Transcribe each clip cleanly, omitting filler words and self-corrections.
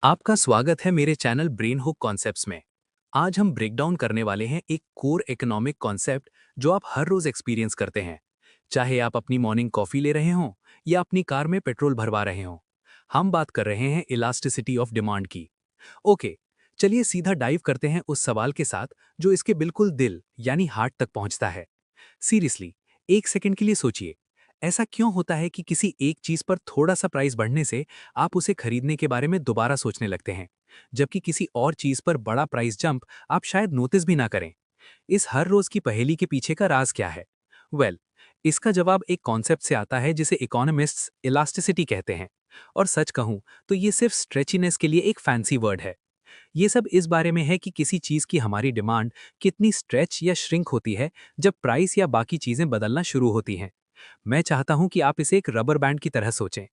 आपका स्वागत है मेरे चैनल ब्रेन हुक कॉन्सेप्ट्स में। आज हम ब्रेक डाउन करने वाले हैं एक कोर इकोनॉमिक कॉन्सेप्ट जो आप हर रोज एक्सपीरियंस करते हैं, चाहे आप अपनी मॉर्निंग कॉफी ले रहे हों या अपनी कार में पेट्रोल भरवा रहे हों। हम बात कर रहे हैं इलास्टिसिटी ऑफ डिमांड की। ओके, चलिए सीधा डाइव करते हैं उस सवाल के साथ जो इसके बिल्कुल दिल यानी हार्ट तक पहुंचता है। सीरियसली, एक सेकंड के लिए सोचिए, ऐसा क्यों होता है कि किसी एक चीज पर थोड़ा सा प्राइस बढ़ने से आप उसे खरीदने के बारे में दोबारा सोचने लगते हैं, जबकि किसी और चीज पर बड़ा प्राइस जंप आप शायद नोटिस भी ना करें। इस हर रोज की पहेली के पीछे का राज क्या है? वेल, इसका जवाब एक कॉन्सेप्ट से आता है जिसे इकोनॉमिस्ट्स इलास्टिसिटी कहते हैं। और सच कहूं तो ये सिर्फ स्ट्रेचीनेस के लिए एक फैंसी वर्ड है। ये सब इस बारे में है कि किसी चीज की हमारी डिमांड कितनी स्ट्रेच या श्रिंक होती है जब प्राइस या बाकी चीजें बदलना शुरू होती हैं। मैं चाहता हूं कि आप इसे एक रबर बैंड की तरह सोचें।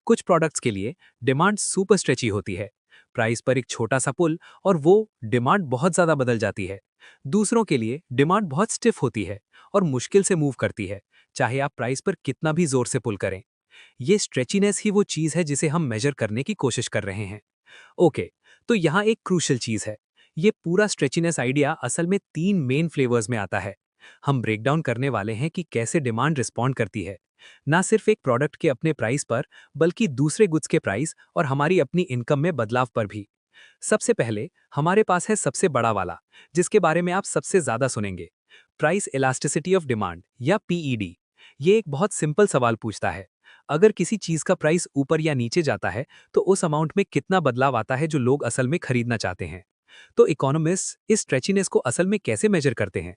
कुछ प्रोडक्ट्स के लिए डिमांड सुपर स्ट्रेची होती है, प्राइस पर एक छोटा सा पुल और वो डिमांड बहुत ज्यादा बदल जाती है। दूसरों के लिए डिमांड बहुत स्टिफ होती है और मुश्किल से मूव करती है, चाहे आप प्राइस पर कितना भी जोर से पुल करें। ये स्ट्रेचीनेस ही वो चीज है जिसे हम मेजर करने की कोशिश कर रहे हैं। ओके, तो यहाँ एक क्रूशियल चीज है। ये पूरा स्ट्रेचीनेस आइडिया असल में 3 मेन फ्लेवर्स में आता है। हम ब्रेक डाउन करने वाले हैं कि कैसे डिमांड रिस्पॉन्ड करती है, ना सिर्फ एक प्रोडक्ट के अपने प्राइस पर, बल्कि दूसरे गुड्स के प्राइस और हमारी अपनी इनकम में बदलाव पर भी। सबसे पहले हमारे पास है सबसे बड़ा वाला, जिसके बारे में आप सबसे ज्यादा सुनेंगे, प्राइस इलास्टिसिटी ऑफ डिमांड या पीईडी। ये एक बहुत सिंपल सवाल पूछता है, अगर किसी चीज का प्राइस ऊपर या नीचे जाता है तो उस अमाउंट में कितना बदलाव आता है जो लोग असल में खरीदना चाहते हैं। तो इकोनॉमिस्ट इस स्ट्रेचीनेस को असल में कैसे मेजर करते हैं?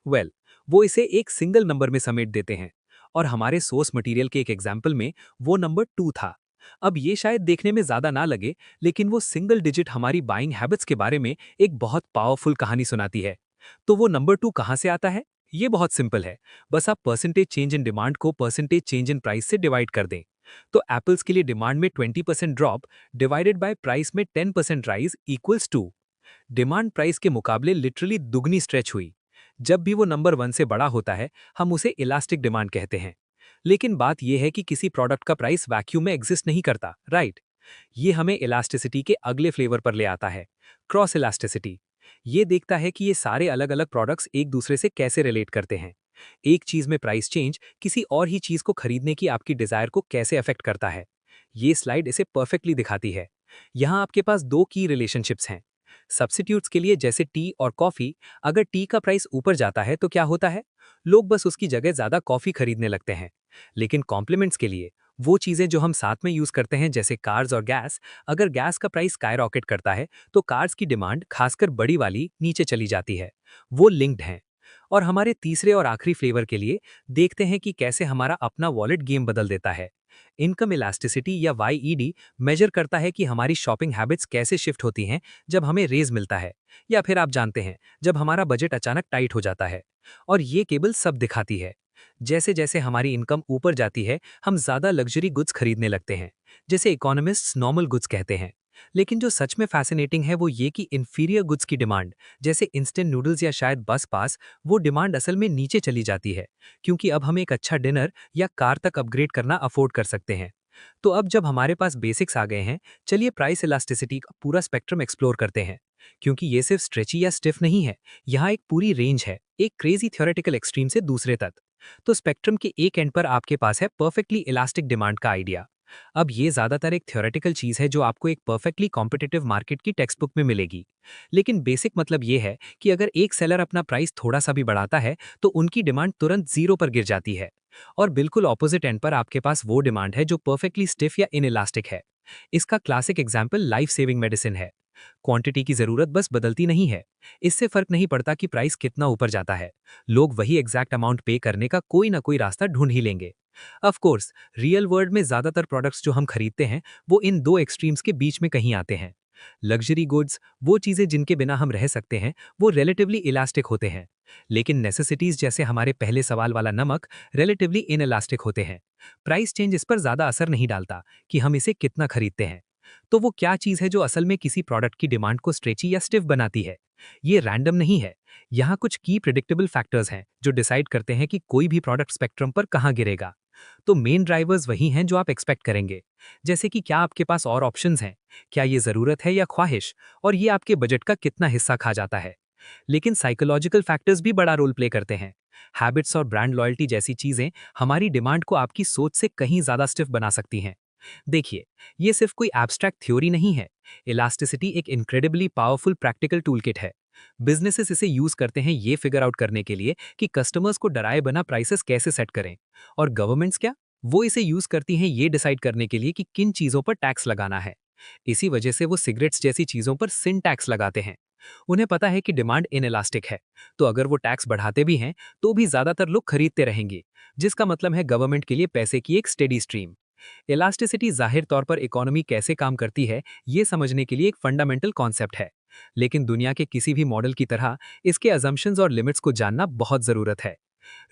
वेल, वो इसे एक सिंगल नंबर में समेट देते हैं। और हमारे सोर्स मटेरियल के एक एग्जाम्पल में वो नंबर 2 था। अब ये शायद देखने में ज्यादा ना लगे, लेकिन वो सिंगल डिजिट हमारी बाइंग हैबिट्स के बारे में एक बहुत पावरफुल कहानी सुनाती है। तो वो नंबर 2 कहाँ से आता है? ये बहुत सिंपल है। बस आप परसेंटेज चेंज इन डिमांड को परसेंटेज चेंज इन प्राइस से डिवाइड कर दें। तो एप्पल्स के लिए डिमांड में 20% ड्रॉप डिवाइडेड बाय प्राइस में 10% rise equals to, demand price के मुकाबले लिटरली दुगनी स्ट्रेच हुई। जब भी वो नंबर 1 से बड़ा होता है, हम उसे इलास्टिक डिमांड कहते हैं। लेकिन बात यह है कि किसी प्रोडक्ट का प्राइस वैक्यूम में एग्जिस्ट नहीं करता, राइट? ये हमें इलास्टिसिटी के अगले फ्लेवर पर ले आता है, क्रॉस इलास्टिसिटी। ये देखता है कि ये सारे अलग अलग प्रोडक्ट्स एक दूसरे से कैसे रिलेट करते हैं। एक चीज में प्राइस चेंज किसी और ही चीज को खरीदने की आपकी डिजायर को कैसे अफेक्ट करता है। ये स्लाइड इसे परफेक्टली दिखाती है। यहाँ आपके पास दो की रिलेशनशिप्स हैं। सब्स्टिट्यूट्स के लिए जैसे टी और कॉफी, अगर टी का प्राइस ऊपर जाता है तो क्या होता है? लोग बस उसकी जगह ज्यादा कॉफी खरीदने लगते हैं। लेकिन कॉम्प्लीमेंट्स के लिए, वो चीजें जो हम साथ में यूज करते हैं जैसे कार्स और गैस, अगर गैस का प्राइस स्काई रॉकेट करता है तो कार्स की डिमांड, खासकर बड़ी वाली, नीचे चली जाती है। वो लिंक्ड हैं। और हमारे तीसरे और आखिरी फ्लेवर के लिए देखते हैं कि कैसे हमारा अपना वॉलेट गेम बदल देता है। इनकम इलास्टिसिटी या वाईईडी मेजर करता है कि हमारी शॉपिंग हैबिट्स कैसे शिफ्ट होती हैं जब हमें रेज मिलता है, या फिर आप जानते हैं, जब हमारा बजट अचानक टाइट हो जाता है। और ये केबल सब दिखाती है। जैसे जैसे हमारी इनकम ऊपर जाती है, हम ज्यादा लग्जरी गुड्स खरीदने लगते हैं, जैसे इकोनॉमिस्ट्स नॉर्मल गुड्स कहते हैं। लेकिन जो सच में फैसिनेटिंग है वो ये कि इंफीरियर गुड्स की डिमांड, जैसे इंस्टेंट नूडल्स या शायद बस पास, वो डिमांड असल में नीचे चली जाती है, क्योंकि अब हम एक अच्छा डिनर या कार तक अपग्रेड करना अफोर्ड कर सकते हैं। तो अब जब हमारे पास बेसिक्स आ गए हैं, चलिए प्राइस इलास्टिसिटी का पूरा स्पेक्ट्रम एक्सप्लोर करते हैं। क्योंकि ये सिर्फ स्ट्रेची या स्टिफ नहीं है, यहाँ एक पूरी रेंज है, एक क्रेजी थ्योरेटिकल एक्सट्रीम से दूसरे तक। तो स्पेक्ट्रम के एक एंड पर आपके पास है परफेक्टली इलास्टिक डिमांड का आइडिया। अब ये ज्यादातर एक थ्योरेटिकल चीज है जो आपको एक परफेक्टली कॉम्पिटिटिव मार्केट की टेक्स्ट बुक में मिलेगी। लेकिन बेसिक मतलब ये है कि अगर एक सेलर अपना प्राइस थोड़ा सा भी बढ़ाता है तो उनकी डिमांड तुरंत जीरो पर गिर जाती है। और बिल्कुल ऑपोजिट एंड पर आपके पास वो डिमांड है जो परफेक्टली स्टिफ या इनइलास्टिक है। इसका classic example life saving medicine है। क्वांटिटी की जरूरत बस बदलती नहीं है। इससे फर्क नहीं पड़ता कि प्राइस कितना ऊपर जाता है, लोग वही एग्जैक्ट अमाउंट पे करने का कोई ना कोई रास्ता ढूंढ ही लेंगे। ऑफ कोर्स, रियल वर्ल्ड में ज्यादातर प्रोडक्ट्स जो हम खरीदते हैं वो इन दो एक्सट्रीम्स के बीच में कहीं आते हैं। लग्जरी गुड्स, वो चीजें जिनके बिना हम रह सकते हैं, वो रिलेटिवली इलास्टिक होते हैं। लेकिन नेसेसिटीज जैसे हमारे पहले सवाल वाला नमक रिलेटिवली इनइलास्टिक होते हैं। प्राइस चेंज इस पर ज्यादा असर नहीं डालता कि हम इसे कितना खरीदते हैं। तो वो क्या चीज है जो असल में किसी प्रोडक्ट की डिमांड को स्ट्रेची या स्टिफ बनाती है? ये रैंडम नहीं है। यहाँ कुछ की प्रिडिक्टेबल फैक्टर्स हैं जो डिसाइड करते हैं कि कोई भी प्रोडक्ट स्पेक्ट्रम पर कहाँ गिरेगा। तो मेन ड्राइवर्स वही हैं जो आप एक्सपेक्ट करेंगे, जैसे कि क्या आपके पास और ऑप्शंस हैं, क्या ये ज़रूरत है या ख्वाहिश, और ये आपके बजट का कितना हिस्सा खा जाता है। लेकिन साइकोलॉजिकल फैक्टर्स भी बड़ा रोल प्ले करते हैं। हैबिट्स और ब्रांड लॉयल्टी जैसी चीज़ें हमारी डिमांड को आपकी सोच से कहीं ज़्यादा स्टिफ बना सकती हैं। देखिए, ये सिर्फ कोई एब्स्ट्रैक्ट थ्योरी नहीं है। इलास्टिसिटी एक इनक्रेडिबली पावरफुल प्रैक्टिकल टूलकिट है। बिजनेसेस इसे यूज करते हैं ये फिगर आउट करने के लिए कि कस्टमर्स को डराए बिना प्राइसेस कैसे सेट करें। और गवर्नमेंट्स क्या, वो इसे यूज करती हैं ये डिसाइड करने के लिए कि किन चीजों पर टैक्स लगाना है। इसी वजह से वो सिगरेट्स जैसी चीजों पर सिन टैक्स लगाते हैं। उन्हें पता है कि डिमांड इनइलास्टिक है, तो अगर वो टैक्स बढ़ाते भी हैं तो भी ज्यादातर लोग खरीदते रहेंगे, जिसका मतलब है गवर्नमेंट के लिए पैसे की एक स्टेडी स्ट्रीम। इलास्टिसिटी जाहिर तौर पर इकोनॉमी कैसे काम करती है ये समझने के लिए एक फंडामेंटल कॉन्सेप्ट है, लेकिन दुनिया के किसी भी मॉडल की तरह इसके अजम्पशंस और लिमिट्स को जानना बहुत ज़रूरत है।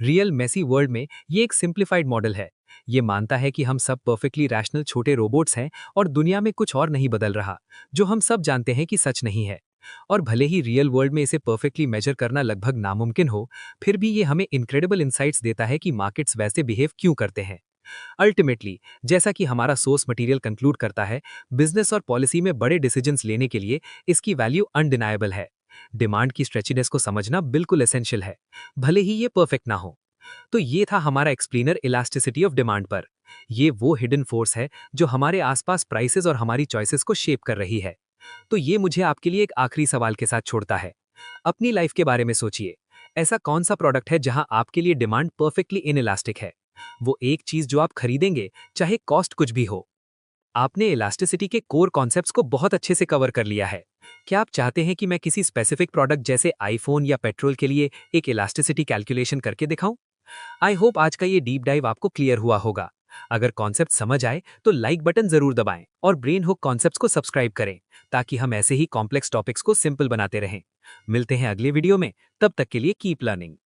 रियल मेसी वर्ल्ड में ये एक सिंप्लीफाइड मॉडल है। ये मानता है कि हम सब परफेक्टली रैशनल छोटे रोबोट्स हैं और दुनिया में कुछ और नहीं बदल रहा, जो हम सब जानते हैं कि सच नहीं है। और भले ही रियल वर्ल्ड में इसे परफेक्टली मेजर करना लगभग नामुमकिन हो, फिर भी ये हमें इनक्रेडिबल इंसाइट्स देता है कि मार्केट्स वैसे बिहेव क्यों करते हैं। अल्टीमेटली, जैसा कि हमारा सोर्स मटेरियल कंक्लूड करता है, बिजनेस और पॉलिसी में बड़े डिसीजंस लेने के लिए इसकी वैल्यू अनडिनायबल है। डिमांड की स्ट्रेचिनेस को समझना बिल्कुल एसेंशियल है, भले ही ये परफेक्ट ना हो। तो ये था हमारा एक्सप्लेनर इलास्टिसिटी ऑफ डिमांड पर। ये वो हिडन फोर्स है जो हमारे आसपास प्राइसेस और हमारी चॉइसेस को शेप कर रही है। तो ये मुझे आपके लिए एक आखिरी सवाल के साथ छोड़ता है। अपनी लाइफ के बारे में सोचिए। ऐसा कौन सा प्रोडक्ट है जहां आपके लिए डिमांड परफेक्टली इनइलास्टिक है? वो एक चीज जो आप खरीदेंगे, चाहे कॉस्ट कुछ भी हो। आपने इलास्टिसिटी के कोर कॉन्सेप्ट्स को बहुत अच्छे से कवर कर लिया है। क्या आप चाहते हैं कि मैं किसी स्पेसिफिक प्रोडक्ट जैसे आईफोन या पेट्रोल के लिए एक इलास्टिसिटी कैलकुलेशन करके दिखाऊं? आई होप आज का ये डीप डाइव आपको क्लियर हुआ होगा। अगर कॉन्सेप्ट समझ आए तो लाइक बटन जरूर दबाएं और ब्रेन हुक कॉन्सेप्ट्स को सब्सक्राइब करें, ताकि हम ऐसे ही कॉम्प्लेक्स टॉपिक्स को सिंपल बनाते रहें। मिलते हैं अगले वीडियो में, तब तक के लिए कीप लर्निंग।